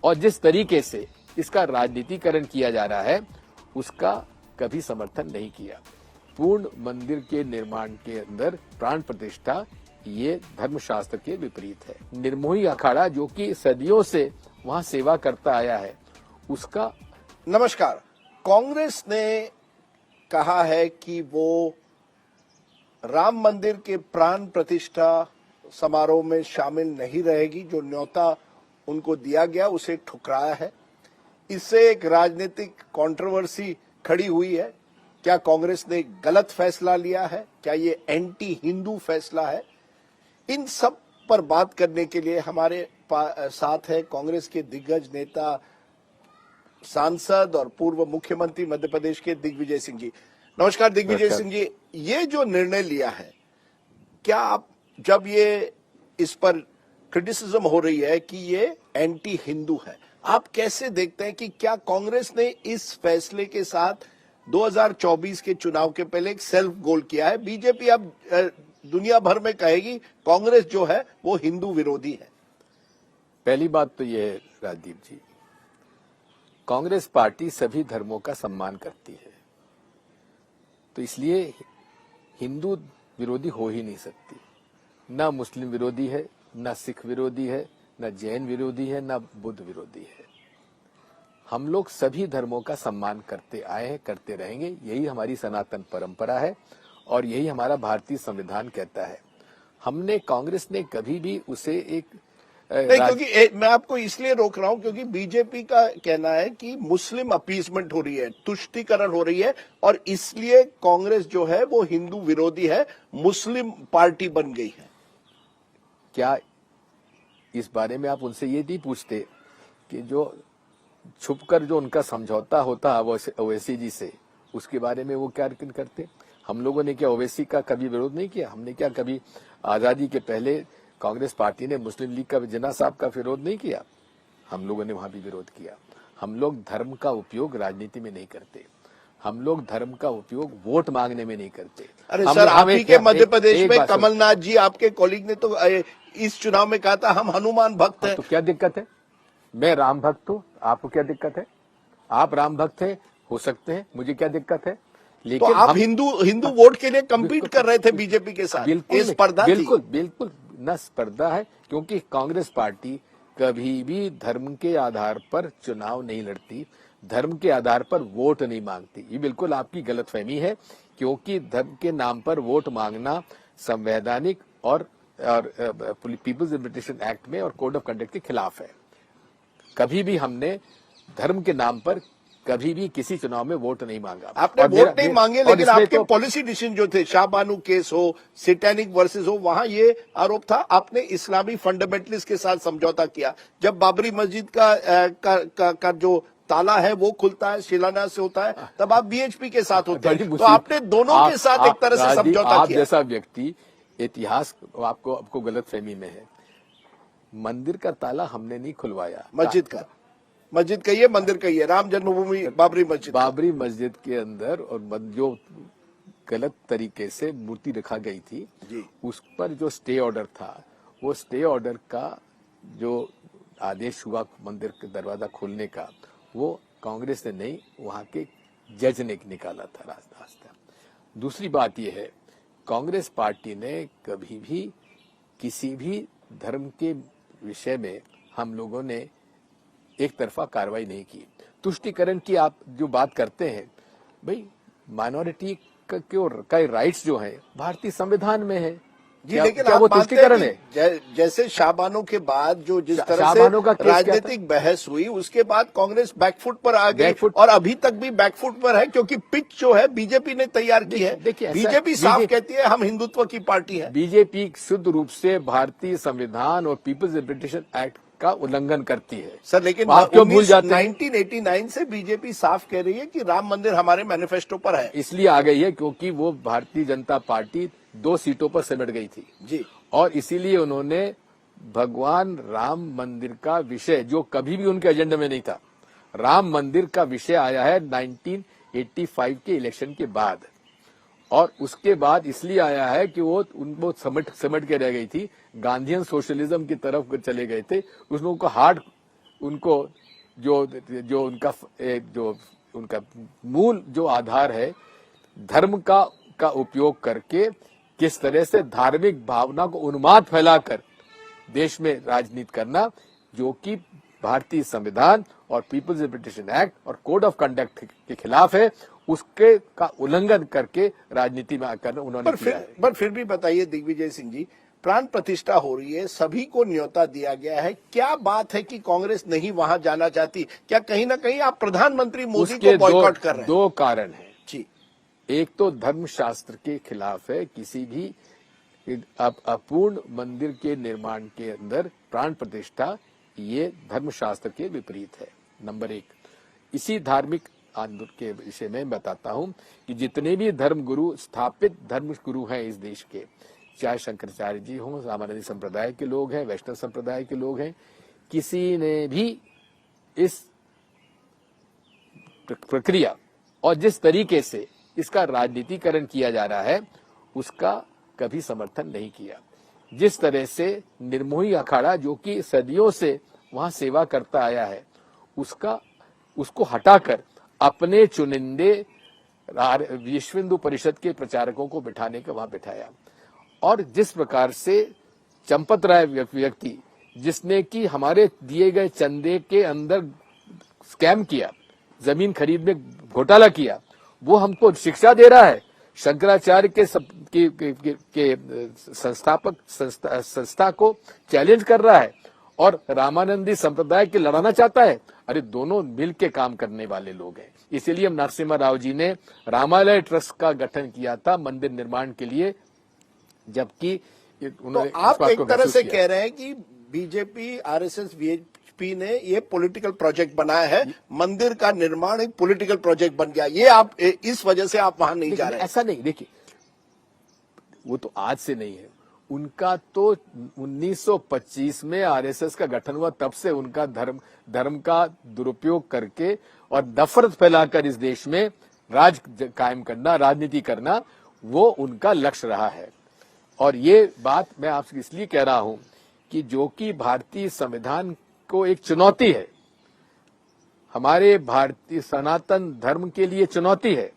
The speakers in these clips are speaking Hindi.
और जिस तरीके से इसका राजनीतिकरण किया जा रहा है उसका कभी समर्थन नहीं किया। पूर्ण मंदिर के निर्माण के अंदर प्राण प्रतिष्ठा ये धर्मशास्त्र के विपरीत है। निर्मोही अखाड़ा जो कि सदियों से वहां सेवा करता आया है उसका। नमस्कार। कांग्रेस ने कहा है कि वो राम मंदिर के प्राण प्रतिष्ठा समारोह में शामिल नहीं रहेगी। जो न्योता उनको दिया गया उसे ठुकराया है। इससे एक राजनीतिक कंट्रोवर्सी खड़ी हुई है। क्या कांग्रेस ने गलत फैसला लिया है? क्या ये एंटी हिंदू फैसला है? इन सब पर बात करने के लिए हमारे साथ है कांग्रेस के दिग्गज नेता, सांसद और पूर्व मुख्यमंत्री मध्य प्रदेश के दिग्विजय सिंह जी। नमस्कार दिग्विजय सिंह जी, ये जो निर्णय लिया है, क्या आप, जब ये इस पर क्रिटिसिज्म हो रही है कि ये एंटी हिंदू है, आप कैसे देखते हैं कि क्या कांग्रेस ने इस फैसले के साथ 2024 के चुनाव के पहले एक सेल्फ गोल किया है? बीजेपी अब दुनिया भर में कहेगी कांग्रेस जो है वो हिंदू विरोधी है। पहली बात तो ये है राजदीप जी, कांग्रेस पार्टी सभी धर्मों का सम्मान करती है, तो इसलिए हिंदू विरोधी हो ही नहीं सकती। ना मुस्लिम विरोधी है, ना सिख विरोधी है, ना जैन विरोधी है, ना बुद्ध विरोधी है। हम लोग सभी धर्मों का सम्मान करते आए हैं, करते रहेंगे। यही हमारी सनातन परंपरा है और यही हमारा भारतीय संविधान कहता है। हमने, कांग्रेस ने कभी भी उसे एक नहीं, क्योंकि मैं आपको इसलिए रोक रहा हूं क्योंकि बीजेपी का कहना है कि मुस्लिम अपीसमेंट हो रही है, तुष्टीकरण हो रही है और इसलिए कांग्रेस जो है वो हिंदू विरोधी है, मुस्लिम पार्टी बन गई है। क्या इस बारे में आप उनसे ये नहीं पूछते कि जो छुपकर जो उनका समझौता होता है ओवैसी जी से, उसके बारे में वो क्या करते? हम लोगों ने क्या ओवैसी का कभी विरोध नहीं किया? हमने क्या कभी आजादी के पहले कांग्रेस पार्टी ने मुस्लिम लीग का, जिन्ना साहब का विरोध नहीं किया? हम लोगों ने वहां भी विरोध किया। हम लोग धर्म का उपयोग राजनीति में नहीं करते, हम लोग धर्म का उपयोग वोट मांगने में नहीं करते। अरे सर, आप ही के मध्य प्रदेश में कमलनाथ जी, आपके कॉलीग ने तो इस चुनाव में कहा था हम हनुमान भक्त हैं। तो क्या दिक्कत है? मैं राम भक्त हूँ, आपको क्या दिक्कत है? आप राम भक्त हैं, हो सकते हैं, मुझे क्या दिक्कत है? लेकिन तो आप हिंदू वोट के लिए कम्पीट कर रहे थे बीजेपी के साथ। बिल्कुल स्पर्धा, बिल्कुल न स्पर्धा है, क्योंकि कांग्रेस पार्टी कभी भी धर्म के आधार पर चुनाव नहीं लड़ती, धर्म के आधार पर वोट नहीं मांगती। ये बिल्कुल आपकी गलतफहमी है, क्योंकि धर्म के नाम पर वोट मांगना संवैधानिक और पीपल्स लिबरेशन एक्ट में और कोड ऑफ कंडक्ट के खिलाफ है। कभी भी हमने धर्म के नाम पर कभी भी किसी चुनाव में वोट नहीं मांगा। आपने वोट नहीं मांगे, लेकिन आपके पॉलिसी डिसीजन जो थे, शाहबानू केस हो, सैटेनिक वर्सेस हो, वहां ये आरोप था आपने इस्लामी फंडामेंटलिस्ट के साथ समझौता किया। जब बाबरी मस्जिद का जो ताला है वो खुलता है, शिलान्यास से होता है, तब आप बीएचपी के साथ होते हैं। तो आपने दोनों के साथ एक तरह से समझौता किया। आप जैसा व्यक्ति इतिहास आपको गलतफहमी में है। मंदिर का ताला हमने नहीं खुलवाया, मस्जिद का ये, मंदिर का ये, राम जन्मभूमि बाबरी मस्जिद के अंदर और जो गलत तरीके से मूर्ति रखा गई थी जी, उस पर जो स्टे ऑर्डर था, वो स्टे ऑर्डर का जो आदेश हुआ मंदिर का दरवाजा खोलने का, वो कांग्रेस ने नहीं, वहां के जज ने निकाला था रास्ता। दूसरी बात यह है, कांग्रेस पार्टी ने कभी भी किसी भी धर्म के विषय में हम लोगों ने एक तरफा कार्रवाई नहीं की। तुष्टीकरण की आप जो बात करते हैं, भाई माइनॉरिटी का राइट्स जो है भारतीय संविधान में है जी, लेकिन क्या वो तुष्टीकरण है? जैसे शाहबानों के बाद जो जिस तरह से राजनीतिक बहस हुई, उसके बाद कांग्रेस बैकफुट पर आ गई और अभी तक भी बैकफुट पर है, क्योंकि पिच जो है बीजेपी ने तैयार की है। बीजेपी साफ कहती है हम हिंदुत्व की पार्टी है। बीजेपी शुद्ध रूप से भारतीय संविधान और पीपल्स लिबरेशन एक्ट का उल्लंघन करती है सर, लेकिन आप क्यों भूल जाते हैं? 1989 से बीजेपी साफ कह रही है कि राम मंदिर हमारे मैनिफेस्टो पर है। इसलिए आ गई है क्योंकि वो भारतीय जनता पार्टी 2 सीटों पर सिमट गई थी जी, और इसीलिए उन्होंने भगवान राम मंदिर का विषय, जो कभी भी उनके एजेंडा में नहीं था, राम मंदिर का विषय आया है 1985 के इलेक्शन के बाद, और उसके बाद इसलिए आया है कि वो उनको सिमट के रह गई थी, गांधीयन सोशलिज्म की तरफ चले गए थे, उसमें उनको हार्ड उनको जो जो उनका जो उनका मूल जो आधार है धर्म का उपयोग करके किस तरह से धार्मिक भावना को उन्माद फैलाकर देश में राजनीति करना, जो कि भारतीय संविधान और पीपल्स लिबरेशन एक्ट और कोड ऑफ कंडक्ट के खिलाफ है, उसके का उल्लंघन करके राजनीति में आकर उन्होंने किया है। पर फिर भी बताइए दिग्विजय सिंह जी, प्राण प्रतिष्ठा हो रही है, सभी को न्योता दिया गया है, क्या बात है कि कांग्रेस नहीं वहां जाना चाहती? क्या कहीं ना कहीं आप प्रधानमंत्री मोदी को बॉयकॉट कर रहे हैं? दो कारण है जी। एक तो धर्मशास्त्र के खिलाफ है, किसी भी अपूर्ण मंदिर के निर्माण के अंदर प्राण प्रतिष्ठा, ये धर्मशास्त्र के विपरीत है। नंबर एक, इसी धार्मिक आंदोलन के विषय में बताता हूं कि जितने भी धर्म गुरु, स्थापित धर्म गुरु हैं इस देश के, चाहे शंकराचार्य जी हों, रामानंदी संप्रदाय के लोग हैं, वैष्णव संप्रदाय के लोग हैं, किसी ने भी इस प्रक्रिया और जिस तरीके से इसका राजनीतिकरण किया जा रहा है उसका कभी समर्थन नहीं किया। जिस तरह से निर्मोही अखाड़ा जो कि सदियों से वहां सेवा करता आया है, उसको हटाकर अपने चुनिंदे विश्व हिंदू परिषद के प्रचारकों को बिठाने का वहां बिठाया। और जिस प्रकार से चंपत राय व्यक्ति, जिसने कि हमारे दिए गए चंदे के अंदर स्कैम किया, जमीन खरीद में घोटाला किया, वो हमको शिक्षा दे रहा है। शंकराचार्य के संस्थापक संस्था को चैलेंज कर रहा है और रामानंदी संप्रदाय के लड़ाना चाहता है। अरे दोनों मिल के काम करने वाले लोग हैं। इसीलिए हम नरसिम्हा राव जी ने रामालय ट्रस्ट का गठन किया था मंदिर निर्माण के लिए, जबकि उन्होंने तो आप एक तरह से कह रहे हैं कि बीजेपी, आरएसएस, वीएचपी ने ये पॉलिटिकल प्रोजेक्ट बनाया है, मंदिर का निर्माण एक पॉलिटिकल प्रोजेक्ट बन गया, ये आप इस वजह से आप वहां नहीं जा रहे हैं? ऐसा नहीं, देखिए वो तो आज से नहीं है, उनका तो 1925 में आरएसएस का गठन हुआ, तब से उनका धर्म का दुरुपयोग करके और नफरत फैलाकर इस देश में राज कायम करना, राजनीति करना, वो उनका लक्ष्य रहा है। और ये बात मैं आपसे इसलिए कह रहा हूं कि जो कि भारतीय संविधान को एक चुनौती है, हमारे भारतीय सनातन धर्म के लिए चुनौती है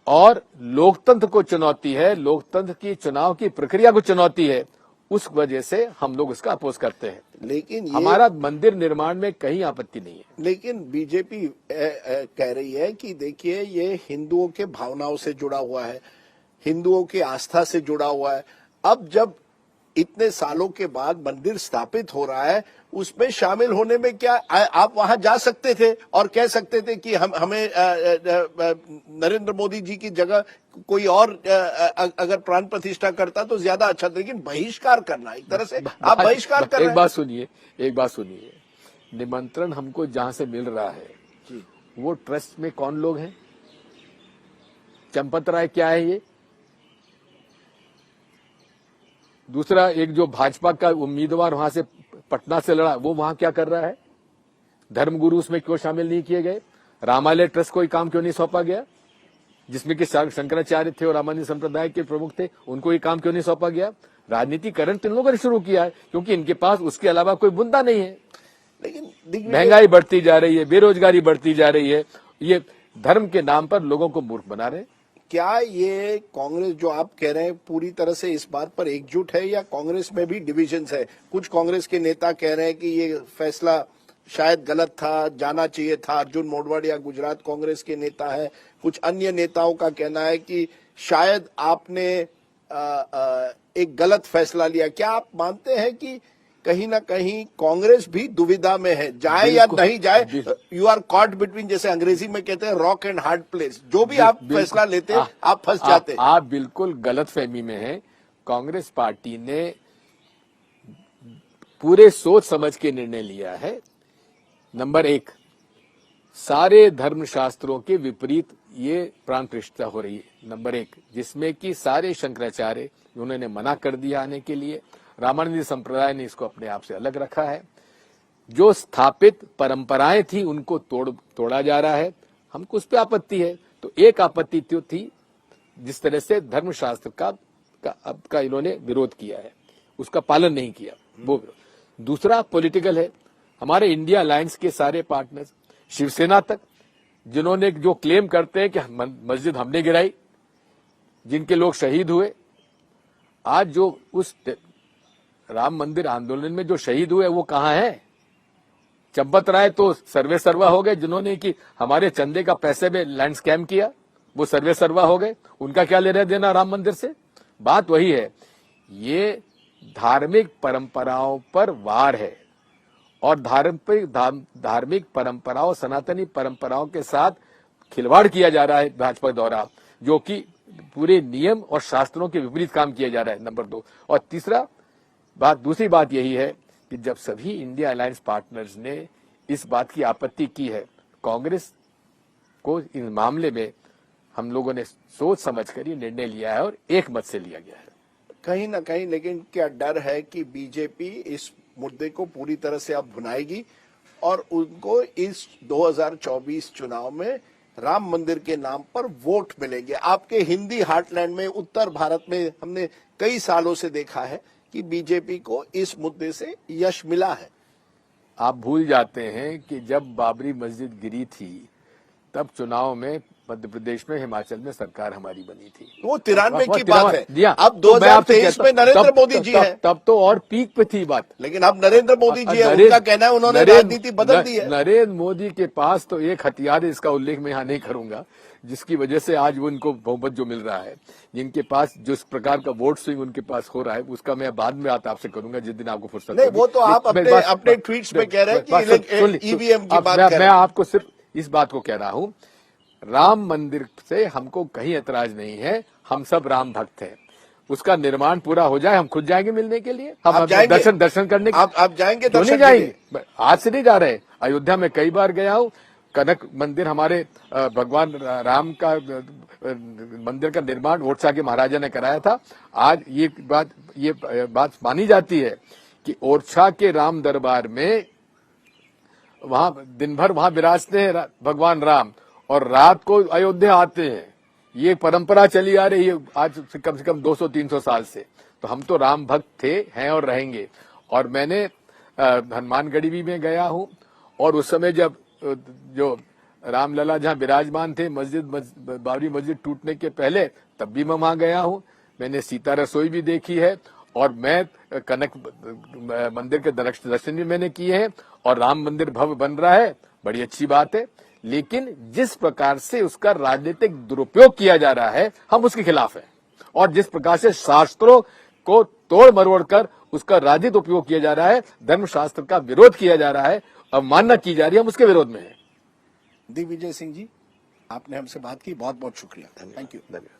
और लोकतंत्र को चुनौती है, लोकतंत्र की चुनाव की प्रक्रिया को चुनौती है, उस वजह से हम लोग इसका अपोज करते हैं। लेकिन हमारा मंदिर निर्माण में कहीं आपत्ति नहीं है। लेकिन बीजेपी कह रही है कि देखिए ये हिंदुओं के भावनाओं से जुड़ा हुआ है, हिंदुओं की आस्था से जुड़ा हुआ है। अब जब इतने सालों के बाद मंदिर स्थापित हो रहा है, उसमें शामिल होने में क्या आप वहां जा सकते थे और कह सकते थे कि हमें नरेंद्र मोदी जी की जगह कोई और अगर प्राण प्रतिष्ठा करता तो ज्यादा अच्छा था, लेकिन बहिष्कार करना एक तरह से आप बहिष्कार कर रहे हैं। एक बात सुनिए, निमंत्रण हमको जहां से मिल रहा है वो ट्रस्ट में कौन लोग हैं? चंपत राय क्या है ये? दूसरा, एक जो भाजपा का उम्मीदवार वहां से पटना से लड़ा, वो वहां क्या कर रहा है? धर्मगुरु उसमें क्यों शामिल नहीं किए गए? रामालय ट्रस्ट को काम क्यों नहीं सौंपा गया, जिसमें कि शंकराचार्य थे और रामानंद संप्रदाय के प्रमुख थे, उनको ये काम क्यों नहीं सौंपा गया? राजनीतिकरण तो इन लोगों ने शुरू किया है, क्योंकि इनके पास उसके अलावा कोई मुद्दा नहीं है। लेकिन महंगाई बढ़ती जा रही है, बेरोजगारी बढ़ती जा रही है, ये धर्म के नाम पर लोगों को मूर्ख बना रहे हैं। क्या ये कांग्रेस जो आप कह रहे हैं पूरी तरह से इस बात पर एकजुट है या कांग्रेस में भी डिविजन्स है? कुछ कांग्रेस के नेता कह रहे हैं कि ये फैसला शायद गलत था, जाना चाहिए था। अर्जुन मोढवाडिया गुजरात कांग्रेस के नेता है। कुछ अन्य नेताओं का कहना है कि शायद आपने एक गलत फैसला लिया। क्या आप मानते हैं कि कहीं ना कहीं कांग्रेस भी दुविधा में है, जाए या नहीं जाए? यू आर कॉट बिटवीन, जैसे अंग्रेजी में कहते हैं, रॉक एंड हार्ड प्लेस। जो भी आप फैसला लेते हैं आप फंस जाते हैं। आप बिल्कुल गलत फहमी में हैं। कांग्रेस पार्टी ने पूरे सोच समझ के निर्णय लिया है। नंबर एक, सारे धर्मशास्त्रों के विपरीत ये प्राण प्रतिष्ठा हो रही है। नंबर एक, जिसमें कि सारे शंकराचार्य उन्होंने मना कर दिया आने के लिए, रामानंदी संप्रदाय ने इसको अपने आप से अलग रखा है। जो स्थापित परंपराएं थी उनको तोड़ा जा रहा है, हमको उस पर आपत्ति है। तो एक आपत्ति तो थी जिस तरह से धर्मशास्त्र का इन्होंने विरोध किया है, उसका पालन नहीं किया, वो। दूसरा पॉलिटिकल है, हमारे इंडिया अलायंस के सारे पार्टनर्स, शिवसेना तक, जिन्होंने जो क्लेम करते हैं कि मस्जिद हमने गिराई, जिनके लोग शहीद हुए, आज जो उस राम मंदिर आंदोलन में जो शहीद हुए वो कहां है? चंपत राय तो सर्वे सर्वा हो गए, जिन्होंने कि हमारे चंदे का पैसे में लैंड स्कैम किया, वो सर्वे सर्वा हो गए। उनका क्या लेना देना राम मंदिर से? बात वही है, ये धार्मिक परंपराओं पर वार है और धार्मिक परंपराओं, सनातनी परंपराओं के साथ खिलवाड़ किया जा रहा है भाजपा द्वारा, जो कि पूरे नियम और शास्त्रों के विपरीत काम किया जा रहा है, नंबर 2। और दूसरी बात यही है कि जब सभी इंडिया अलायंस पार्टनर्स ने इस बात की आपत्ति की है, कांग्रेस को इस मामले में हम लोगों ने सोच समझकर ये निर्णय लिया है और एक मत से लिया गया है। कहीं ना कहीं लेकिन क्या डर है कि बीजेपी इस मुद्दे को पूरी तरह से अब भुनाएगी और उनको इस 2024 चुनाव में राम मंदिर के नाम पर वोट मिलेंगे? आपके हिंदी हार्टलैंड में, उत्तर भारत में हमने कई सालों से देखा है कि बीजेपी को इस मुद्दे से यश मिला है। आप भूल जाते हैं कि जब बाबरी मस्जिद गिरी थी तब चुनाव में मध्य प्रदेश में, हिमाचल में सरकार हमारी बनी थी। वो 93 की बात है। दिया अब 2023 में नरेंद्र मोदी जी है। तब तो और पीक पे थी बात। लेकिन अब नरेंद्र मोदी जी है, उनका कहना है उन्होंने राजनीति बदल दी है। नरेंद्र मोदी के पास तो एक हथियार है, इसका उल्लेख मैं यहाँ नहीं करूंगा, जिसकी वजह से आज उनको बहुमत जो मिल रहा है, जिनके पास जिस प्रकार का वोट स्विंग उनके पास हो रहा है, उसका मैं बाद में आपसे करूंगा जिस दिन आपको फुर्सत नहीं। वो तो आप अपने ट्वीट्स में कह रहे हैं कि ईवीएम की बात कर रहे हैं। मैं आपको सिर्फ इस बात को कह रहा हूं, राम मंदिर से हमको कहीं ऐतराज नहीं है, हम सब राम भक्त हैं। उसका निर्माण पूरा हो जाए, हम खुद जाएंगे मिलने के लिए, हम दर्शन करने। आप जाएंगे? क्यों नहीं जाएंगे? आज से नहीं जा रहे। अयोध्या में कई बार गया हूं, कनक मंदिर हमारे भगवान राम का मंदिर का निर्माण ओरछा के महाराजा ने कराया था। आज ये बात मानी जाती है कि ओरछा के राम दरबार में वहां दिन भर वहां विराजते हैं भगवान राम और रात को अयोध्या आते हैं। ये परंपरा चली आ रही है आज से कम 200-300 साल से। तो हम तो राम भक्त थे, हैं और रहेंगे। और मैंने हनुमानगढ़ी भी में गया हूं और उस समय जब जो रामलला जहां विराजमान थे, बाबरी मस्जिद टूटने के पहले, तब भी मैं वहां गया हूं। मैंने सीता रसोई भी देखी है और मैं कनक मंदिर के दर्शन भी मैंने किए हैं और राम मंदिर भव्य बन रहा है, बड़ी अच्छी बात है। लेकिन जिस प्रकार से उसका राजनीतिक दुरुपयोग किया जा रहा है, हम उसके खिलाफ हैं। और जिस प्रकार से शास्त्रों को तोड़ मरोड़ कर उसका राजनीतिक उपयोग किया जा रहा है, धर्मशास्त्र का विरोध किया जा रहा है, अवमानना की जा रही है, हम उसके विरोध में हैं। दिग्विजय सिंह जी, आपने हमसे बात की, बहुत बहुत शुक्रिया। Thank you. धन्यवाद।